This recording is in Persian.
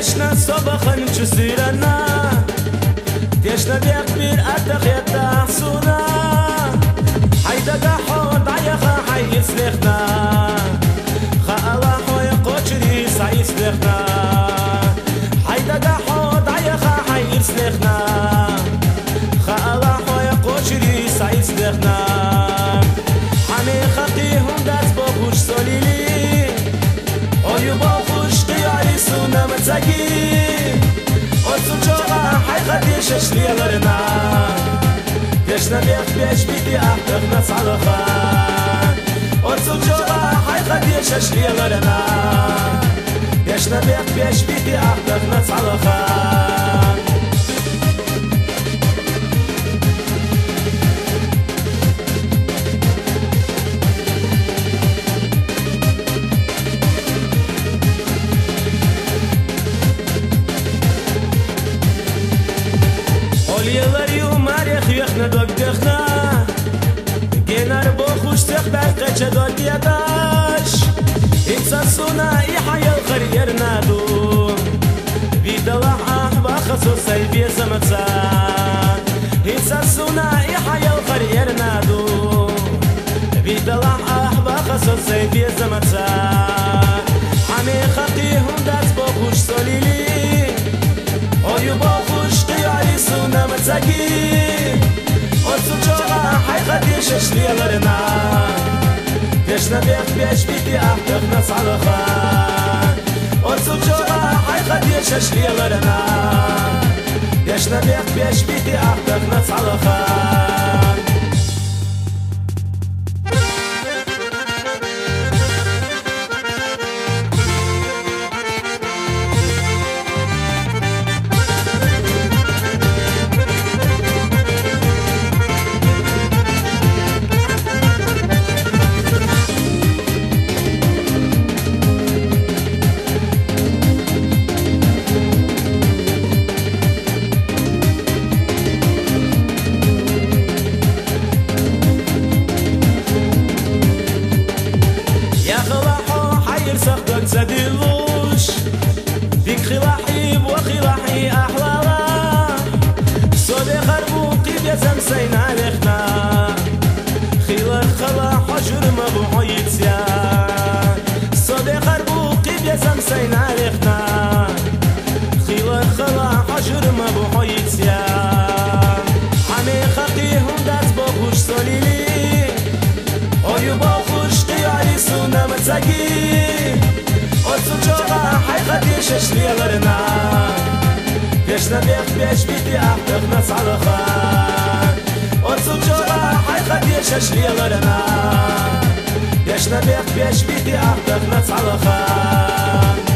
تشنا صبخن جسيرنا تشنا بيكبر أتخيتا حسونا حيدا قحوط عيخا حي يسلخنا خالا حوي قوشري سعي سلخنا حيدا قحوط عيخا حي يسلخنا خالا حوي قوشري سعي سلخنا حمي خطيهم داس بوخوش سوليلي أيو بوخوش قياري سونا متساقي أرسل جوغا حي خديش اشلي غرنا يشنا بيش بيدي أحدق ناس على خان أرسل جوغا حي خديش اشلي غرنا يشنا بيش بيدي أحدق ناس على خان Yıllar yumar yakıyakna döktükna Genar boğuş tekber kaça döktüyadaş İnsan suna ihayal kariyerna dum Vidalah ahbaqa sosay bezamatsan İnsan suna ihayal kariyerna dum Vidalah ahbaqa sosay bezamatsan Hami khatihum das boğuş solili Oyu boğuş قياري سونا متساقي أرسل جوغا حي خديش اشلي غرنا يشنا بيش بيدي أحدق ناس على خان أرسل جوغا حي خديش اشلي غرنا يشنا بيش بيدي أحدق ناس على خان سخدك سديلوش ديك خلاحي وخلاحي أحلى صدي خربوقي بيزم سين عليخنا خلال خلا حجر مبوعي تسيان صدي خربوقي بيزم سين عليخنا خلال خلا حجر مبوعي تسيان حمي خطيهم داس بوخوش سوليلي أيو بوخوش قياري سونا متساقي أرسل جوغا حي خديش اشلي غرنا يشنا بيش بيدي أحدق ناس على خان أرسل جوغا حي خديش اشلي غرنا يشنا بيش بيدي أحدق ناس على خان